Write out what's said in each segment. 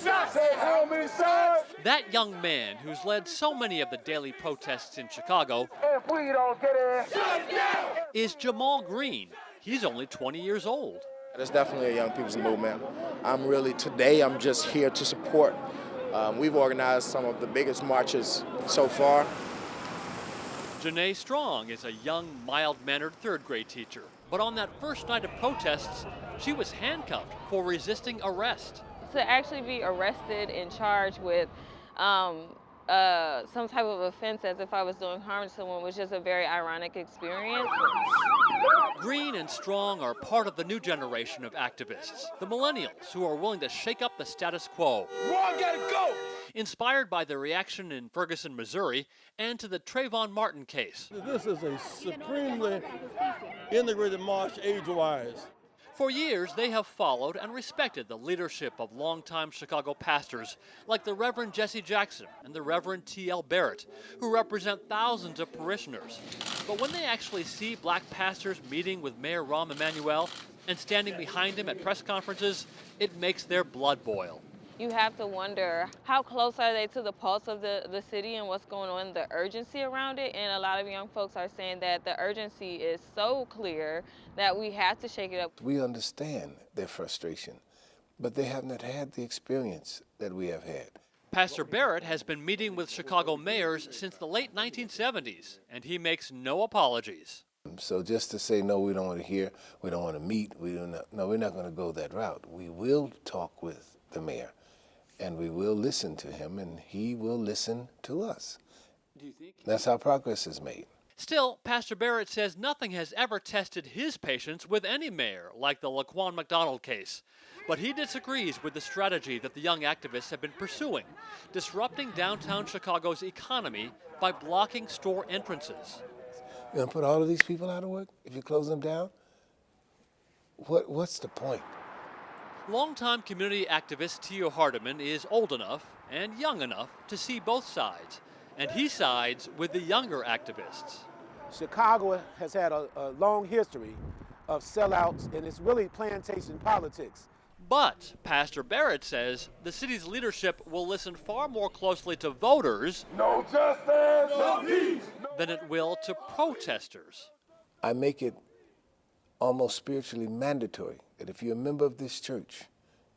shots? Say how many shots? That young man who's led so many of the daily protests in Chicago If we don't get it, shut down! is Jamal Green. He's only 20 years old. It's definitely a young people's movement. Today I'm just here to support. We've organized some of the biggest marches so far. Janae Strong is a young, mild-mannered third-grade teacher. But on that first night of protests, she was handcuffed for resisting arrest. To actually be arrested and charged with some type of offense as if I was doing harm to someone was just a very ironic experience. Green and Strong are part of the new generation of activists, the millennials who are willing to shake up the status quo. Wrong, gotta go! Inspired by the reaction in Ferguson, Missouri, and to the Trayvon Martin case. This is a supremely integrated march age-wise. For years, they have followed and respected the leadership of longtime Chicago pastors like the Reverend Jesse Jackson and the Reverend T.L. Barrett, who represent thousands of parishioners. But when they actually see black pastors meeting with Mayor Rahm Emanuel and standing behind him at press conferences, it makes their blood boil. You have to wonder, how close are they to the pulse of the city and what's going on, the urgency around it? And a lot of young folks are saying that the urgency is so clear that we have to shake it up. We understand their frustration, but they have not had the experience that we have had. Pastor Barrett has been meeting with Chicago mayors since the late 1970s, and he makes no apologies. So just to say, no, we don't want to hear, we don't want to meet, we're not going to go that route. We will talk with the mayor. And we will listen to him, and he will listen to us. Do you think? That's how progress is made. Still, Pastor Barrett says nothing has ever tested his patience with any mayor, like the Laquan McDonald case. But he disagrees with the strategy that the young activists have been pursuing, disrupting downtown Chicago's economy by blocking store entrances. You're going to put all of these people out of work if you close them down? What's the point? Longtime community activist Tio Hardiman is old enough and young enough to see both sides, and he sides with the younger activists. Chicago has had a long history of sellouts, and it's really plantation politics. But Pastor Barrett says the city's leadership will listen far more closely to voters No justice, no peace. than it will to protesters. I make it almost spiritually mandatory that if you're a member of this church,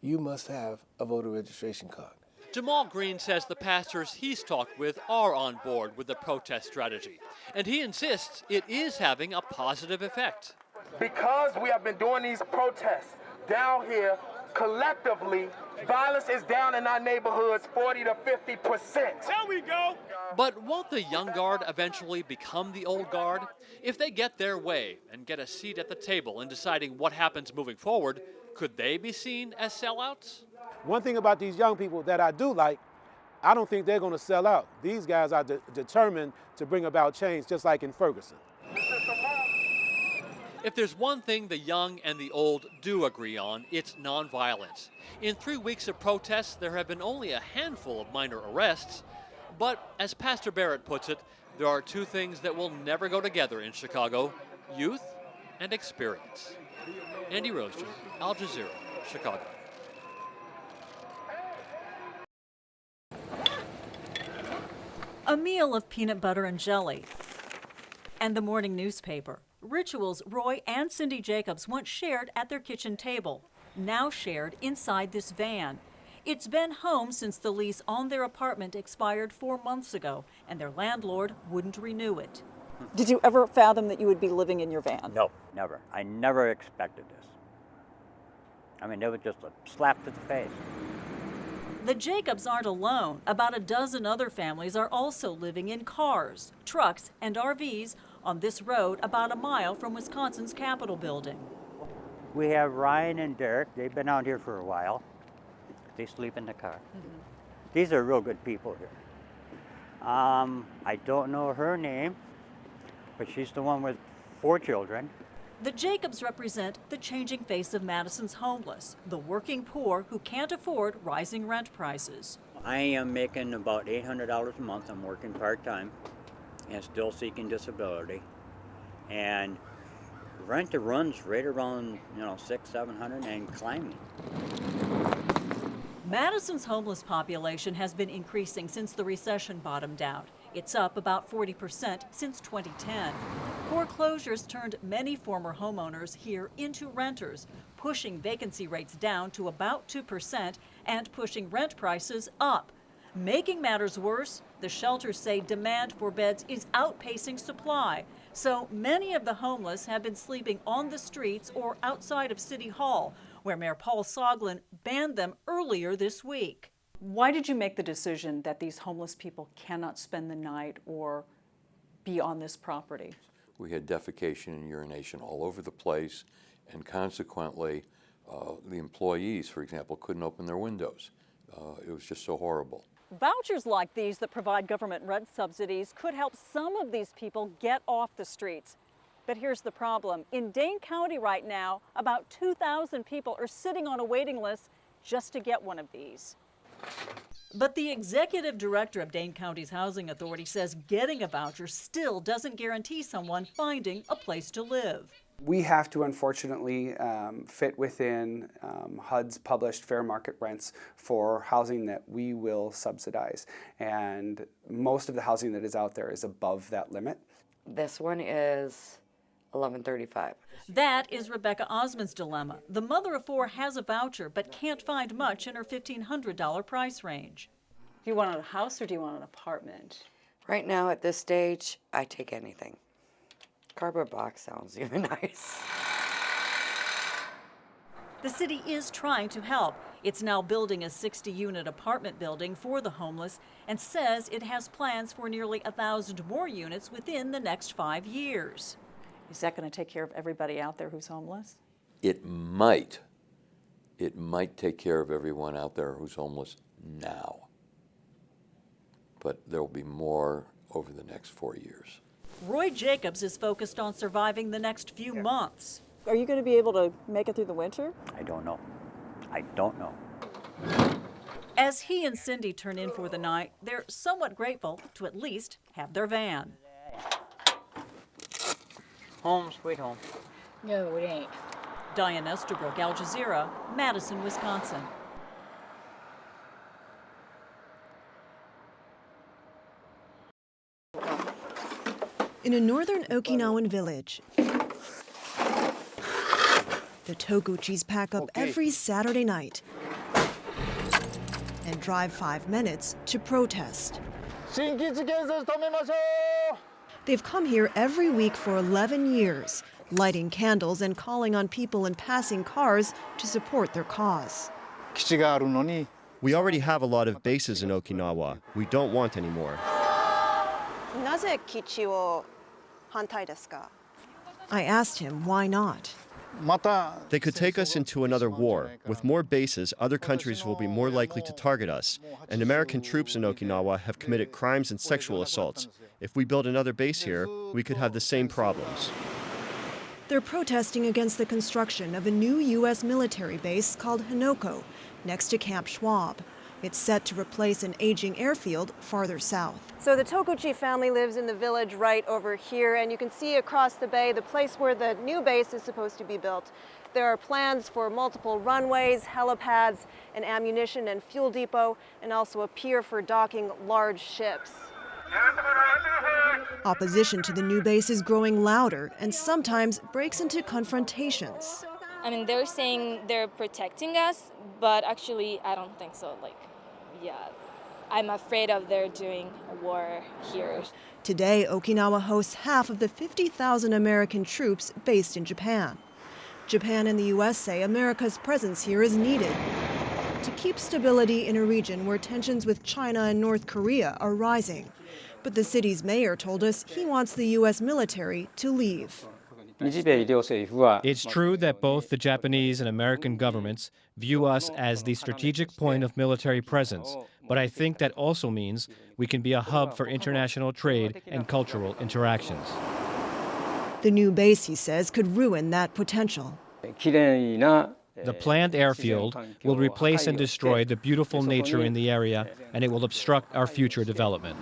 you must have a voter registration card. Jamal Green says the pastors he's talked with are on board with the protest strategy, and he insists it is having a positive effect. Because we have been doing these protests down here, collectively, violence is down in our neighborhoods 40 to 50%. There we go. But won't the young guard eventually become the old guard? If they get their way and get a seat at the table in deciding what happens moving forward, could they be seen as sellouts? One thing about these young people that I do like, I don't think they're going to sell out. These guys are determined to bring about change, just like in Ferguson. If there's one thing the young and the old do agree on, it's nonviolence. In 3 weeks of protests, there have been only a handful of minor arrests, but as Pastor Barrett puts it, there are two things that will never go together in Chicago: youth and experience. Andy Roaster, Al Jazeera, Chicago. A meal of peanut butter and jelly and the morning newspaper. Rituals Roy and Cindy Jacobs once shared at their kitchen table, now shared inside this van. It's been home since the lease on their apartment expired 4 months ago, and their landlord wouldn't renew it. Did you ever fathom that you would be living in your van? No, never. I never expected this. I mean, it was just a slap to the face. The Jacobs aren't alone. About a dozen other families are also living in cars, trucks, and RVs on this road about a mile from Wisconsin's Capitol building. We have Ryan and Derek. They've been out here for a while. They sleep in the car. These are real good people here. I don't know her name, but she's the one with 4 children. The Jacobs represent the changing face of Madison's homeless, the working poor who can't afford rising rent prices. I am making about $800 a month. I'm working part-time and still seeking disability. And rent runs right around, $600-700 and climbing. Madison's homeless population has been increasing since the recession bottomed out. It's up about 40% since 2010. Foreclosures turned many former homeowners here into renters, pushing vacancy rates down to about 2% and pushing rent prices up. Making matters worse, the shelters say demand for beds is outpacing supply. So many of the homeless have been sleeping on the streets or outside of City Hall, where Mayor Paul Soglin banned them earlier this week. Why did you make the decision that these homeless people cannot spend the night or be on this property? We had defecation and urination all over the place, and consequently, the employees, for example, couldn't open their windows. It was just so horrible. Vouchers like these that provide government rent subsidies could help some of these people get off the streets. But here's the problem. In Dane County right now, about 2,000 people are sitting on a waiting list just to get one of these. But the executive director of Dane County's Housing Authority says getting a voucher still doesn't guarantee someone finding a place to live. We have to, unfortunately, fit within HUD's published fair market rents for housing that we will subsidize. And most of the housing that is out there is above that limit. This one is $11.35. That is Rebecca Osmond's dilemma. The mother of four has a voucher but can't find much in her $1,500 price range. Do you want a house or do you want an apartment? Right now, at this stage, I take anything. Cardboard box sounds even nice. The city is trying to help. It's now building a 60-unit apartment building for the homeless and says it has plans for nearly 1,000 more units within the next 5 years. Is that going to take care of everybody out there who's homeless? It might take care of everyone out there who's homeless now. But there will be more over the next 4 years. Roy Jacobs is focused on surviving the next few months. Are you going to be able to make it through the winter? I don't know. I don't know. As he and Cindy turn in for the night, they're somewhat grateful to at least have their van. Home, sweet home. No, it ain't. Diane Estabrook, Al Jazeera, Madison, Wisconsin. In a northern Okinawan village, the Toguchis pack up every Saturday night and drive 5 minutes to protest. They've come here every week for 11 years, lighting candles and calling on people in passing cars to support their cause. We already have a lot of bases in Okinawa. We don't want any more. I asked him why not. They could take us into another war. With more bases, other countries will be more likely to target us. And American troops in Okinawa have committed crimes and sexual assaults. If we build another base here, we could have the same problems. They're protesting against the construction of a new U.S. military base called Hanoko, next to Camp Schwab. It's set to replace an aging airfield farther south. So the Toguchi family lives in the village right over here, and you can see across the bay the place where the new base is supposed to be built. There are plans for multiple runways, helipads, an ammunition and fuel depot, and also a pier for docking large ships. Opposition to the new base is growing louder and sometimes breaks into confrontations. I mean, they're saying they're protecting us, but actually, I don't think so. I'm afraid of their doing a war here. Today, Okinawa hosts half of the 50,000 American troops based in Japan. Japan and the U.S. say America's presence here is needed to keep stability in a region where tensions with China and North Korea are rising. But the city's mayor told us he wants the U.S. military to leave. It's true that both the Japanese and American governments view us as the strategic point of military presence, but I think that also means we can be a hub for international trade and cultural interactions. The new base, he says, could ruin that potential. The planned airfield will replace and destroy the beautiful nature in the area, and it will obstruct our future development.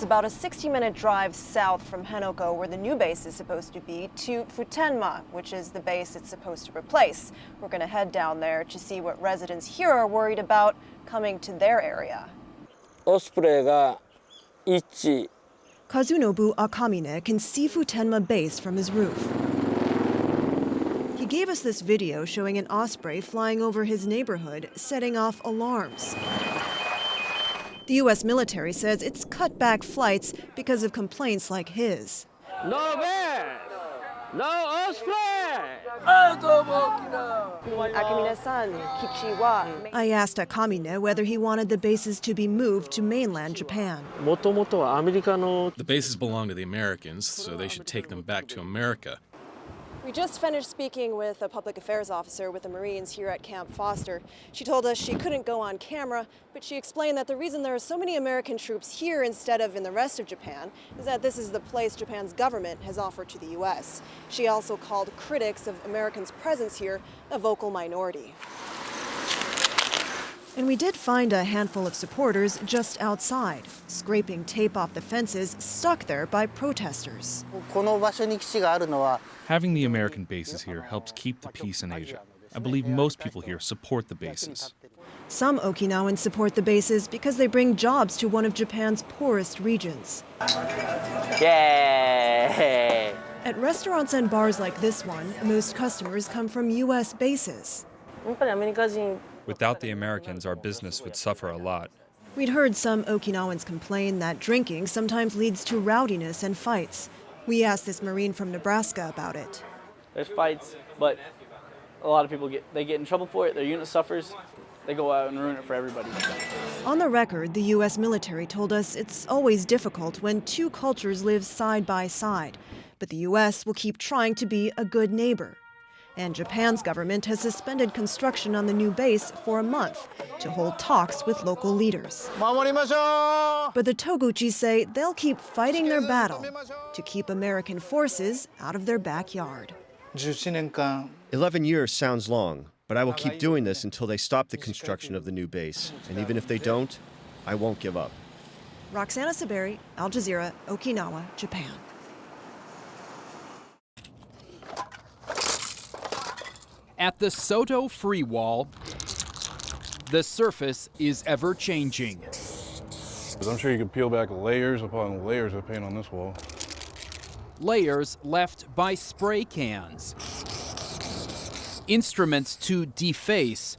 It's about a 60-minute drive south from Henoko, where the new base is supposed to be, to Futenma, which is the base it's supposed to replace. We're going to head down there to see what residents here are worried about coming to their area. Kazunobu Akamine can see Futenma base from his roof. He gave us this video showing an osprey flying over his neighborhood, setting off alarms. The U.S. military says it's cut back flights because of complaints like his. No man! No osprey! Akamine-san, kichiwa. I asked Akamine whether he wanted the bases to be moved to mainland Japan. The bases belong to the Americans, so they should take them back to America. We just finished speaking with a public affairs officer with the Marines here at Camp Foster. She told us she couldn't go on camera, but she explained that the reason there are so many American troops here instead of in the rest of Japan is that this is the place Japan's government has offered to the U.S. She also called critics of Americans' presence here a vocal minority. And we did find a handful of supporters just outside, scraping tape off the fences stuck there by protesters. Having the American bases here helps keep the peace in Asia. I believe most people here support the bases. Some Okinawans support the bases because they bring jobs to one of Japan's poorest regions. Yay! At restaurants and bars like this one, most customers come from U.S. bases. Without the Americans, our business would suffer a lot. We'd heard some Okinawans complain that drinking sometimes leads to rowdiness and fights. We asked this Marine from Nebraska about it. There's fights, but a lot of people get in trouble for it. Their unit suffers. They go out and ruin it for everybody. On the record, the U.S. military told us it's always difficult when two cultures live side by side, but the U.S. will keep trying to be a good neighbor. And Japan's government has suspended construction on the new base for a month to hold talks with local leaders. But the Toguchi say they'll keep fighting their battle to keep American forces out of their backyard. 11 years sounds long, but I will keep doing this until they stop the construction of the new base. And even if they don't, I won't give up. Roxana Saberi, Al Jazeera, Okinawa, Japan. At the Soto Free Wall, the surface is ever-changing. I'm sure you could peel back layers upon layers of paint on this wall. Layers left by spray cans. Instruments to deface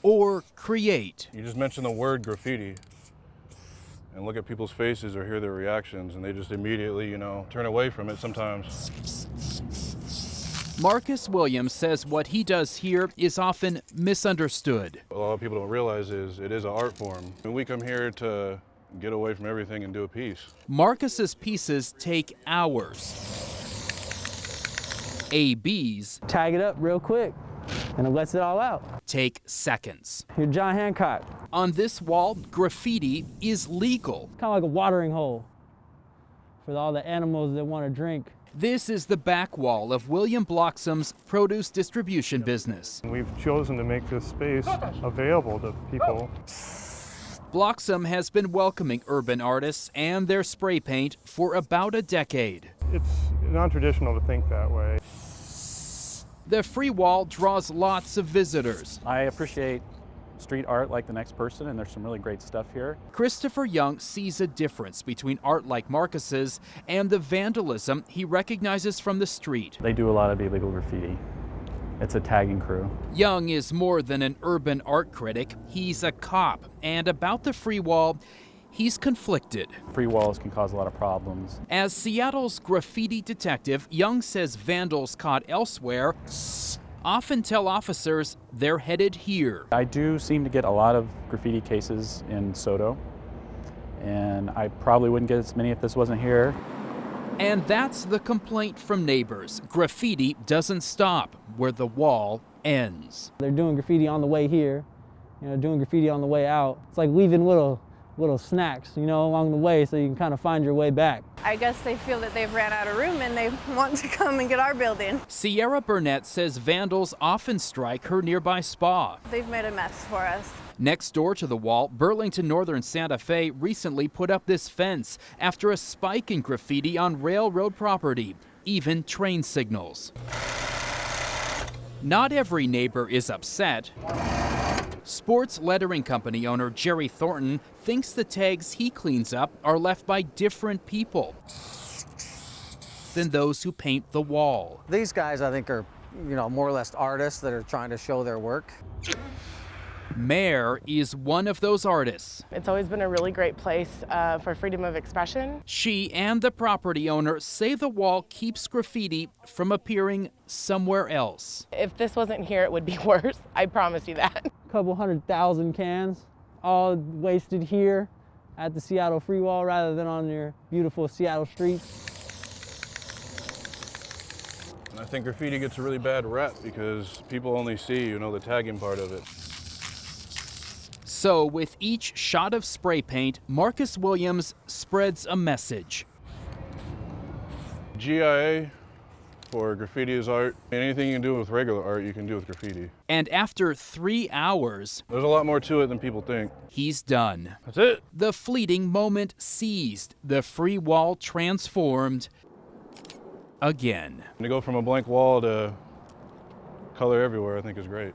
or create. You just mention the word graffiti and look at people's faces or hear their reactions, and they just immediately, turn away from it sometimes. Marcus Williams says what he does here is often misunderstood. A lot of people don't realize it is an art form. And we come here to get away from everything and do a piece. Marcus's pieces take hours. AB's Tag it up real quick, and it lets it all out. Take seconds. You're John Hancock. On this wall, graffiti is legal. Kind of like a watering hole for all the animals that want to drink. This is the back wall of William Bloxham's produce distribution business. We've chosen to make this space available to people. Bloxham has been welcoming urban artists and their spray paint for about a decade. It's non-traditional to think that way. The free wall draws lots of visitors. I appreciate street art like the next person, and there's some really great stuff here. Christopher Young sees a difference between art like Marcus's and the vandalism he recognizes from the street. They do a lot of illegal graffiti. It's a tagging crew. Young is more than an urban art critic. He's a cop. And about the free wall, he's conflicted. Free walls can cause a lot of problems. As Seattle's graffiti detective, Young says vandals caught elsewhere often tell officers they're headed here. I do seem to get a lot of graffiti cases in Soto, and I probably wouldn't get as many if this wasn't here. And that's the complaint from neighbors. Graffiti doesn't stop where the wall ends. They're doing graffiti on the way here, doing graffiti on the way out. It's like leaving little little snacks, you know, along the way so you can kind of find your way back. I guess they feel that they've ran out of room and they want to come and get our building. Sierra Burnett says vandals often strike her nearby spa. They've made a mess for us. Next door to the wall, Burlington Northern Santa Fe recently put up this fence after a spike in graffiti on railroad property, even train signals. Not every neighbor is upset. Sports lettering company owner Jerry Thornton thinks the tags he cleans up are left by different people than those who paint the wall. These guys, I think, are, you know, more or less artists that are trying to show their work. Mare is one of those artists. It's always been a really great place for freedom of expression. She and the property owner say the wall keeps graffiti from appearing somewhere else. If this wasn't here, it would be worse. I promise you that. A couple 100,000 cans, all wasted here at the Seattle free wall rather than on your beautiful Seattle streets. And I think graffiti gets a really bad rep because people only see, you know, the tagging part of it. So with each shot of spray paint, Marcus Williams spreads a message. GIA for graffiti is art. Anything you can do with regular art, you can do with graffiti. And after 3 hours, there's a lot more to it than people think. He's done. That's it. The fleeting moment seized, the free wall transformed again. To go from a blank wall to color everywhere, I think is great.